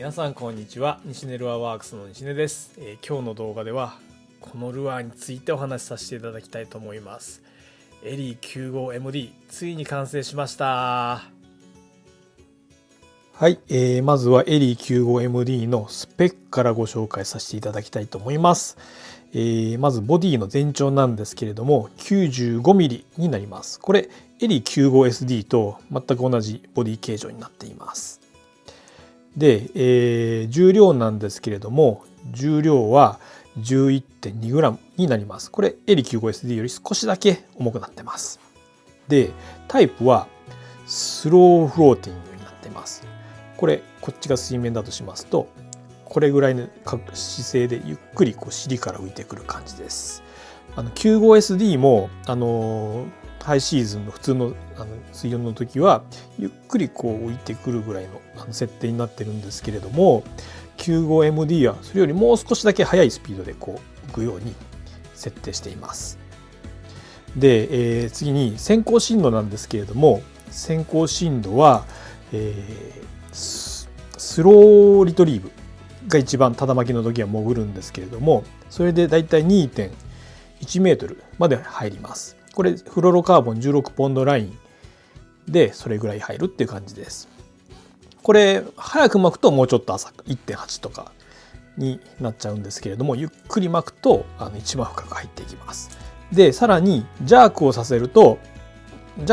皆さんこんにちは。西根ルアーワークスの西根です。今日の動画ではこのルアーについてお話しさせていただきたいと思います。エリー 95MD ついに完成しました。はい、まずはエリー 95MD のスペックからご紹介させていただきたいと思います。まずボディの全長なんですけれども 95mm になります。これエリー 95SD と全く同じボディ形状になっています。で、重量なんですけれども重量は 11.2g になります。これエリー 95SD より少しだけ重くなってます。でタイプはスローフローティングになっています。こっちが水面だとしますとこれぐらいの姿勢でゆっくり尻から浮いてくる感じです。95SD もハイシーズンの普通の水温の時はゆっくり浮いてくるぐらいの設定になってるんですけれども 95MD はそれよりもう少しだけ速いスピードで浮くように設定しています。で、次に先行深度なんですけれども先行深度は、スローリトリーブが一番ただ巻きの時は潜るんですけれどもそれでだいたい 2.1 メートルまで入ります。これフロロカーボン16ポンドラインでそれぐらい入るっていう感じです。これ早く巻くともうちょっと浅く 1.8 とかになっちゃうんですけれどもゆっくり巻くと一番深く入っていきます。でさらにジャー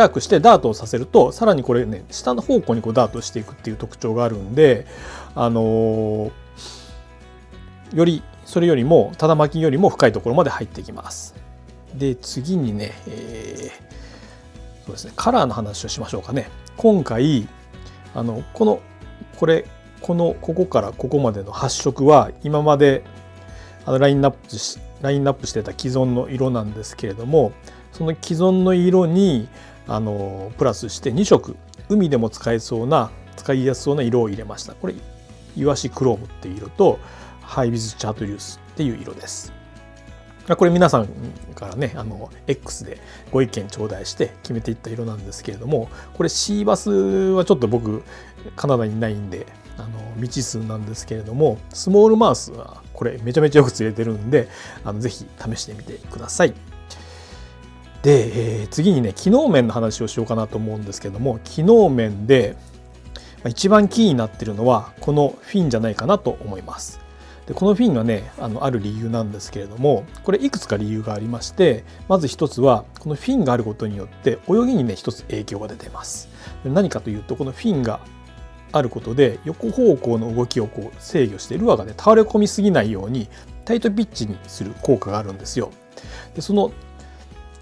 クしてダートをさせるとさらにこれね下の方向にダートしていくっていう特徴があるんでよりそれよりもただ巻きよりも深いところまで入っていきます。で次にね、そうですねカラーの話をしましょうかね。今回ここからここまでの発色は今までラインナップしてた既存の色なんですけれどもその既存の色にプラスして2色海でも使いやすそうな色を入れました。これイワシクロームっていう色とハイビズチャートリュースっていう色です。これ皆さんからねX でご意見頂戴して決めていった色なんですけれどもこれシーバスはちょっと僕カナダにいないんで未知数なんですけれどもスモールマウスはこれめちゃめちゃよく釣れてるんでぜひ試してみてください。で、次にね機能面の話をしようかなと思うんですけども機能面で一番キーになってるのはこのフィンじゃないかなと思います。でこのフィンがねある理由なんですけれどもこれいくつか理由がありましてまず一つはこのフィンがあることによって泳ぎにね一つ影響が出ています。何かというとこのフィンがあることで横方向の動きを制御してルアーがね倒れ込みすぎないようにタイトピッチにする効果があるんですよ。でその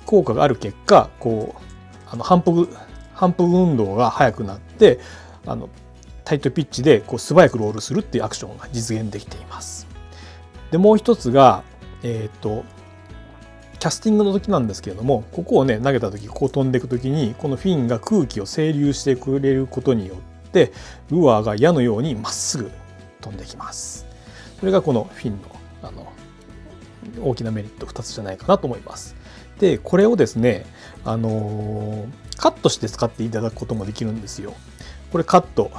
効果がある結果反復運動が速くなってタイトピッチで素早くロールするっていうアクションが実現できています。でもう一つがキャスティングの時なんですけれどもここをね投げた時飛んでいく時にこのフィンが空気を整流してくれることによってルアーが矢のようにまっすぐ飛んできます。それがこのフィンの大きなメリット2つじゃないかなと思います。でこれをですねカットして使っていただくこともできるんですよ。これカット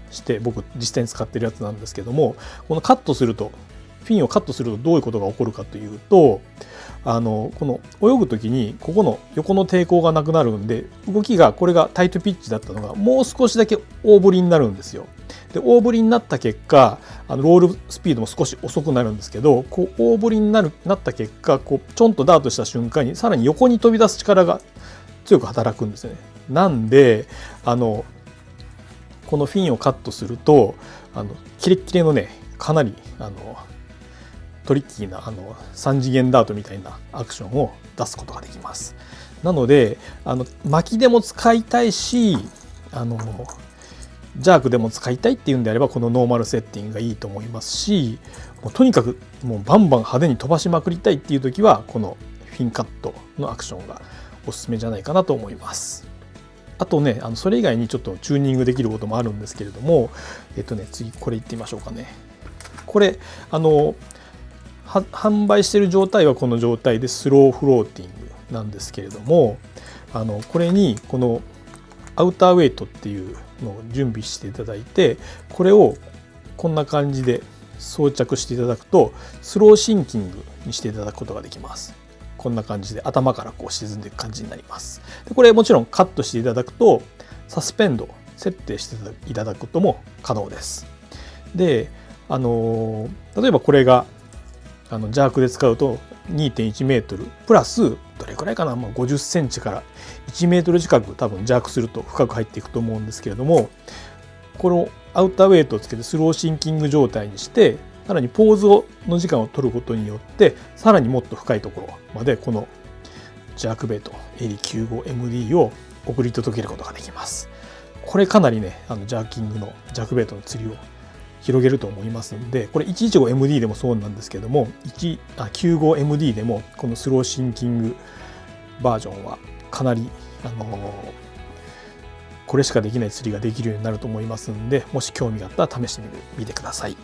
して僕実際に使ってるやつなんですけどもこのフィンをカットするとどういうことが起こるかというとこの泳ぐ時にここの横の抵抗がなくなるんでこれがタイトピッチだったのがもう少しだけ大振りになるんですよ。で大振りになった結果ロールスピードも少し遅くなるんですけど大振りになった結果ちょんとダートした瞬間にさらに横に飛び出す力が強く働くんですよね。なんでこのフィンをカットするとキレッキレのねかなりトリッキーな3次元ダートみたいなアクションを出すことができます。なので巻きでも使いたいしジャークでも使いたいっていうんであればこのノーマルセッティングがいいと思いますしとにかくもうバンバン派手に飛ばしまくりたいっていう時はこのフィンカットのアクションがおすすめじゃないかなと思います。あとねそれ以外にちょっとチューニングできることもあるんですけれども次これいってみましょうかね。これ販売している状態はこの状態でスローフローティングなんですけれどもこれにこのアウターウェイトっていうのを準備していただいてこれをこんな感じで装着していただくとスローシンキングにしていただくことができます。こんな感じで頭からこう沈んでいく感じになります。でこれもちろんカットしていただくとサスペンド設定していただくことも可能です。で、例えばこれがジャークで使うと 2.1 メートルプラスどれくらいかな、50センチから1メートル近く多分ジャークすると深く入っていくと思うんですけれども、このアウターウェイトをつけてスローシンキング状態にしてさらにポーズの時間を取ることによってさらにもっと深いところまでこのジャークベイト AD95MD を送り届けることができます。これかなりねジャークベイトの釣りを広げると思いますので、これ 115MD でもそうなんですけども 95MD でもこのスローシンキングバージョンはかなりこれしかできない釣りができるようになると思いますので、もし興味があったら試してみてください。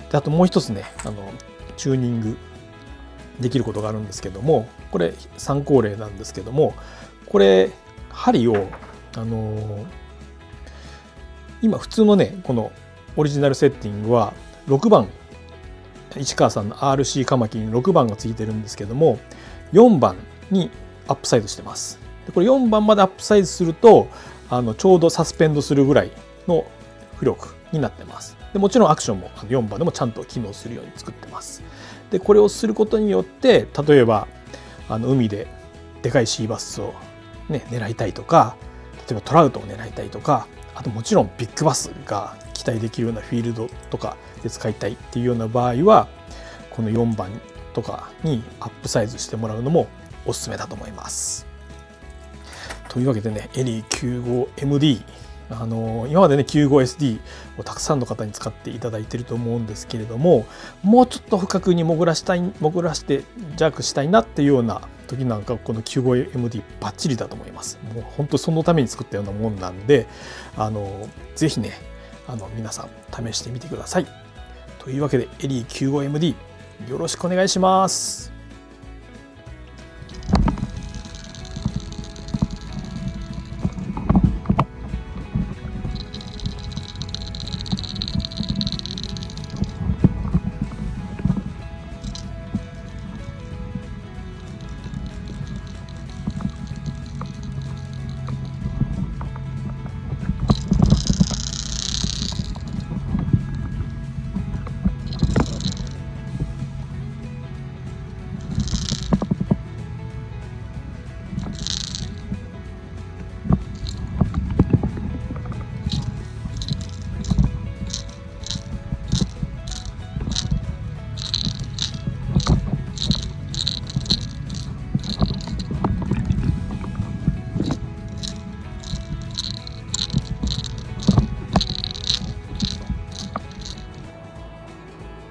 であともう一つねチューニングできることがあるんですけども、これ参考例なんですけども、これ針を今普通のねこのオリジナルセッティングは6番市川さんの RC カマキリに6番がついてるんですけども4番にアップサイズしてます。でこれ4番までアップサイズするとちょうどサスペンドするぐらいの浮力になってます。でもちろんアクションも4番でもちゃんと機能するように作ってます。でこれをすることによって例えば海ででかいシーバスを、ね、狙いたいとか、例えばトラウトを狙いたいとか、あともちろんビッグバスが期待できるようなフィールドとかで使いたいっていうような場合はこの4番とかにアップサイズしてもらうのもおすすめだと思います。というわけでね、エリー 95MD 今までね 95SD をたくさんの方に使っていただいていると思うんですけれども、もうちょっと深くに潜らしてジャークしたいなっていうような時なんかこの 95MD バッチリだと思います。もう本当そのために作ったようなもんなんでぜひね皆さん試してみてください。というわけでエリー 95MD よろしくお願いします。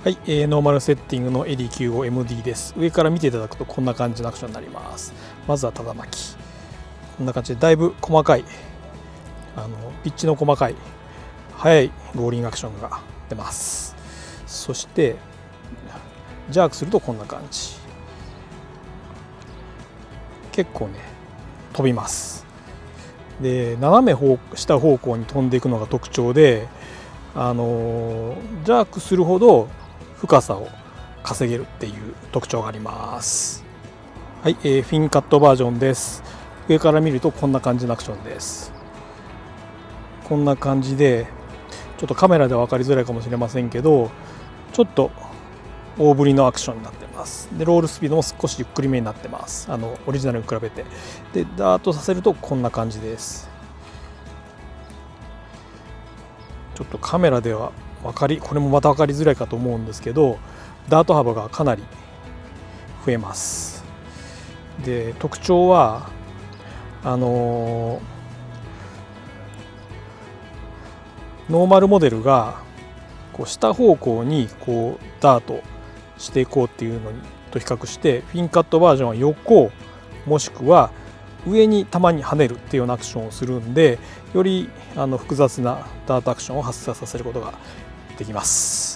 はい、ノーマルセッティングのエリー 95MD です。上から見ていただくとこんな感じのアクションになります。まずはただ巻き、こんな感じでだいぶ細かいピッチの細かい速いローリングアクションが出ます。そしてジャークするとこんな感じ、結構ね飛びます。で斜め下方向に飛んでいくのが特徴でジャークするほど深さを稼げるっていう特徴があります。はい、フィンカットバージョンです。上から見るとこんな感じのアクションです。こんな感じでちょっとカメラでは分かりづらいかもしれませんけど、ちょっと大振りのアクションになってます。でロールスピードも少しゆっくりめになってます。オリジナルに比べて。でダートさせるとこんな感じです。ちょっとカメラではこれもまた分かりづらいかと思うんですけど、ダート幅がかなり増えます。で特徴はノーマルモデルがこう下方向にこうダートしていこうっていうのと比較して、フィンカットバージョンは横もしくは上に球に跳ねるっていうようなアクションをするんで、より複雑なダートアクションを発生させることができます。